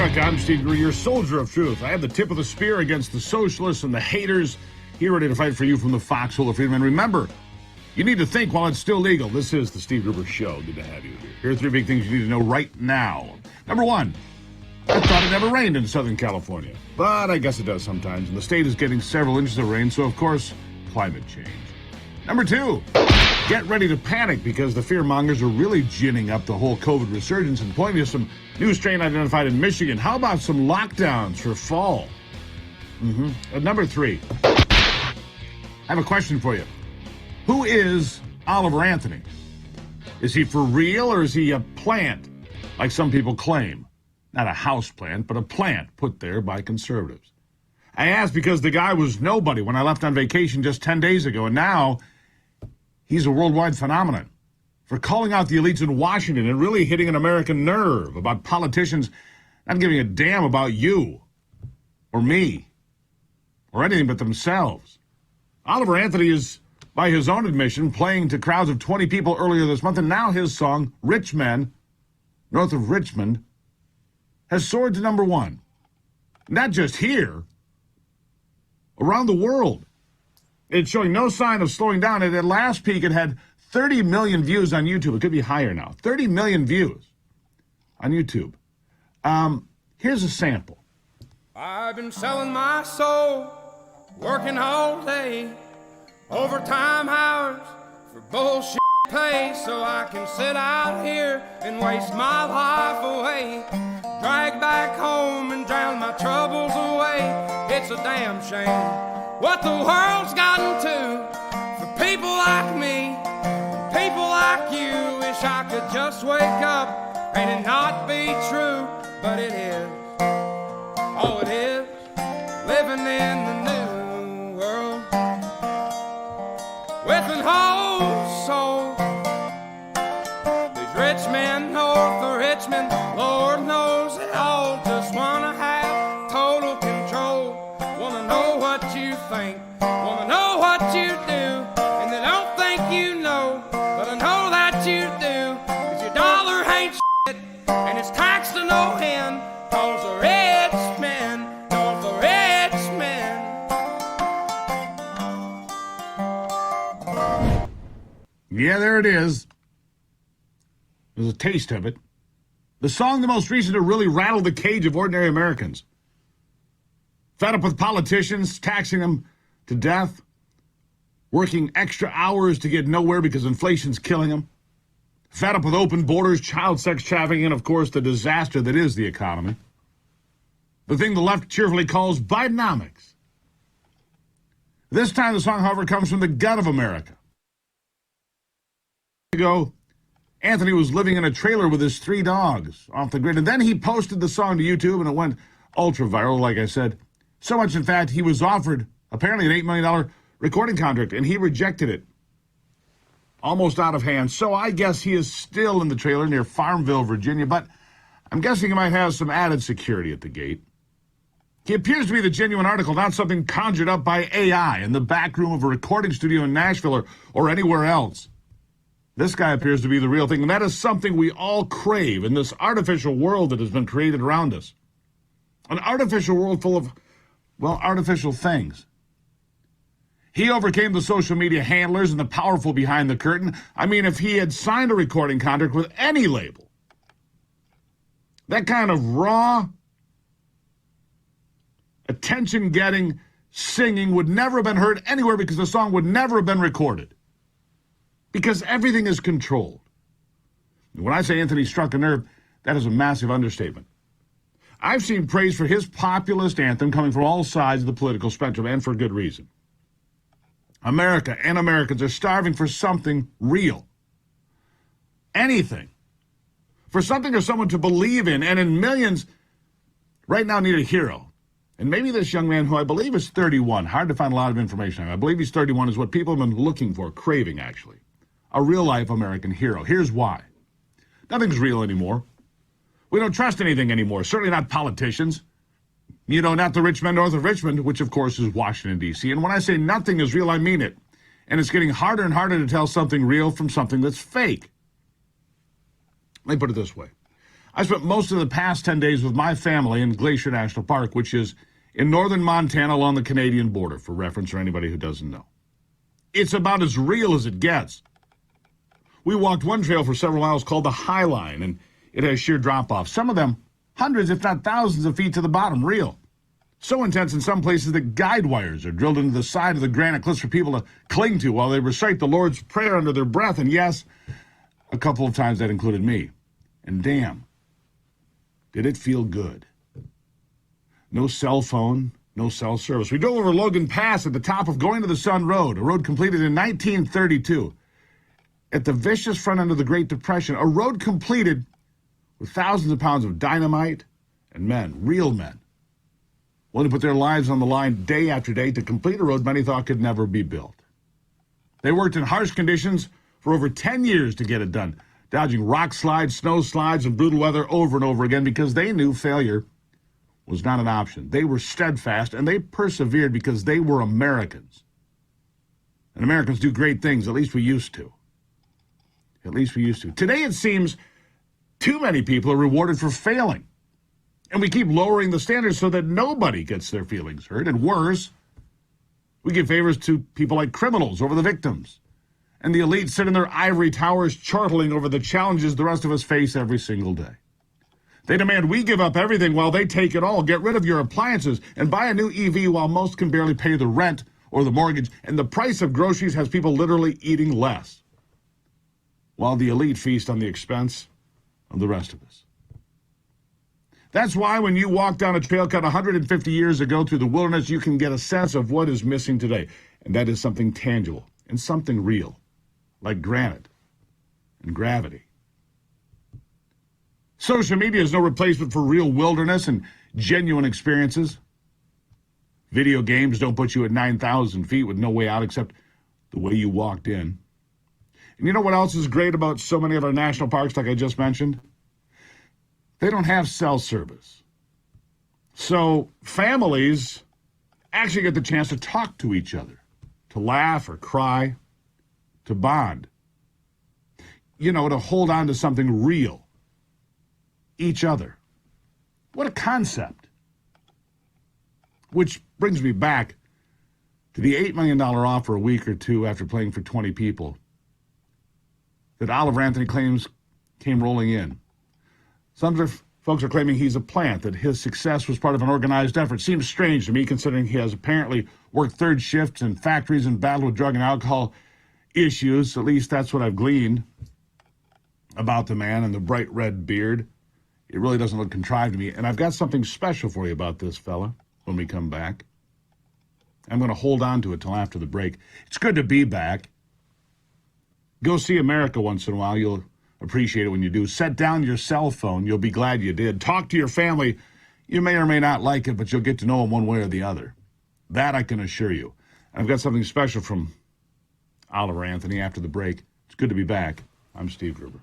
America. I'm Steve Gruber, your soldier of truth. I have the tip of the spear against the socialists and the haters. Here ready to fight for you from the foxhole of freedom. And remember, you need to think while it's still legal. This is the Steve Gruber Show. Good to have you here. Here are three big things you need to know right now. Number one, I thought it never rained in Southern California. But I guess it does sometimes. And the state is getting several inches of rain, so of course, climate change. Number two, get ready to panic because the fearmongers are really ginning up the whole COVID resurgence and pointing to some new strain identified in Michigan. How about some lockdowns for fall? And number three, I have a question for you. Who is Oliver Anthony? Is he for real or is he a plant, like some people claim? Not a house plant, but a plant put there by conservatives. I ask because the guy was nobody when I left on vacation just 10 days ago, and now he's a worldwide phenomenon for calling out the elites in Washington and really hitting an American nerve about politicians not giving a damn about you or me or anything but themselves. Oliver Anthony is, by his own admission, playing to crowds of 20 people earlier this month, and now his song, Rich Men, North of Richmond, has soared to number one. Not just here, around the world. It's showing no sign of slowing down. At last peak, it had 30 million views on YouTube. It could be higher now. 30 million views on YouTube. Here's a sample. I've been selling my soul, working all day, overtime hours for bullshit pay, so I can sit out here and waste my life away, drag back home and drown my troubles away. It's a damn shame what the world's gotten to for people like me, people like you. Wish I could just wake up and it not be true, but it is. Oh, it is living in the new world with an whole soul. These rich men north of Richmond, Lord knows it all, just wanna have total control. Wanna know what you think, wanna know what you do, and they don't think you know, but I know that you do, 'cause your dollar ain't shit, and it's taxed to no end, 'cause the rich men, north the rich men. Yeah, there it is. There's a taste of it. The song the most recent to really rattle the cage of ordinary Americans. Fed up with politicians taxing them to death, working extra hours to get nowhere because inflation's killing them. Fed up with open borders, child sex trafficking, and of course the disaster that is the economy. The thing the left cheerfully calls Bidenomics. This time the song, however, comes from the gut of America. Ago, Anthony was living in a trailer with his 3 dogs off the grid, and then he posted the song to YouTube, and it went ultra viral, like I said. So much, in fact, he was offered apparently an $8 million recording contract, and he rejected it. Almost out of hand. So I guess he is still in the trailer near Farmville, Virginia, but I'm guessing he might have some added security at the gate. He appears to be the genuine article, not something conjured up by AI in the back room of a recording studio in Nashville or anywhere else. This guy appears to be the real thing, and that is something we all crave in this artificial world that has been created around us. An artificial world full of, well, artificial things. He overcame the social media handlers and the powerful behind the curtain. I mean, if he had signed a recording contract with any label, that kind of raw, attention-getting singing would never have been heard anywhere because the song would never have been recorded. Because everything is controlled. When I say Anthony struck a nerve, that is a massive understatement. I've seen praise for his populist anthem coming from all sides of the political spectrum, and for good reason. America and Americans are starving for something real. Anything. For something or someone to believe in, and in millions right now need a hero. And maybe this young man, who I believe is 31, hard to find a lot of information on. I believe he's 31, is what people have been looking for, craving actually. A real-life American hero. Here's why. Nothing's real anymore. We don't trust anything anymore, certainly not politicians. You know, not the rich men north of Richmond, which of course is Washington, D.C. And when I say nothing is real, I mean it. And it's getting harder and harder to tell something real from something that's fake. Let me put it this way. I spent most of the past 10 days with my family in Glacier National Park, which is in northern Montana along the Canadian border, for reference for anybody who doesn't know. It's about as real as it gets. We walked one trail for several miles called the High Line, and it has sheer drop-off. Some of them hundreds, if not thousands of feet to the bottom, real. So intense in some places that guide wires are drilled into the side of the granite cliffs for people to cling to while they recite the Lord's Prayer under their breath. And yes, a couple of times that included me. And damn, did it feel good. No cell phone, no cell service. We drove over Logan Pass at the top of Going to the Sun Road, a road completed in 1932. At the vicious front end of the Great Depression, a road completed with thousands of pounds of dynamite and men, real men, willing to put their lives on the line day after day to complete a road many thought could never be built. They worked in harsh conditions for over 10 years to get it done, dodging rock slides, snow slides, and brutal weather over and over again because they knew failure was not an option. They were steadfast, and they persevered because they were Americans. And Americans do great things, at least we used to. At least we used to. Today, it seems too many people are rewarded for failing. And we keep lowering the standards so that nobody gets their feelings hurt. And worse, we give favors to people like criminals over the victims. And the elite sit in their ivory towers chortling over the challenges the rest of us face every single day. They demand we give up everything while they take it all, get rid of your appliances, and buy a new EV while most can barely pay the rent or the mortgage. And the price of groceries has people literally eating less, while the elite feast on the expense of the rest of us. That's why when you walk down a trail cut 150 years ago through the wilderness, you can get a sense of what is missing today. And that is something tangible and something real, like granite and gravity. Social media is no replacement for real wilderness and genuine experiences. Video games don't put you at 9,000 feet with no way out except the way you walked in. And you know what else is great about so many of our national parks, like I just mentioned? They don't have cell service. So families actually get the chance to talk to each other, to laugh or cry, to bond. You know, to hold on to something real. Each other. What a concept. Which brings me back to the $8 million offer a week or two after playing for 20 people that Oliver Anthony claims came rolling in. Some folks are claiming he's a plant, that his success was part of an organized effort. Seems strange to me, considering he has apparently worked third shifts in factories and battled with drug and alcohol issues. At least that's what I've gleaned about the man and the bright red beard. It really doesn't look contrived to me. And I've got something special for you about this fella when we come back. I'm going to hold on to it till after the break. It's good to be back. Go see America once in a while. You'll appreciate it when you do. Set down your cell phone. You'll be glad you did. Talk to your family. You may or may not like it, but you'll get to know them one way or the other. That I can assure you. And I've got something special from Oliver Anthony after the break. It's good to be back. I'm Steve Gruber.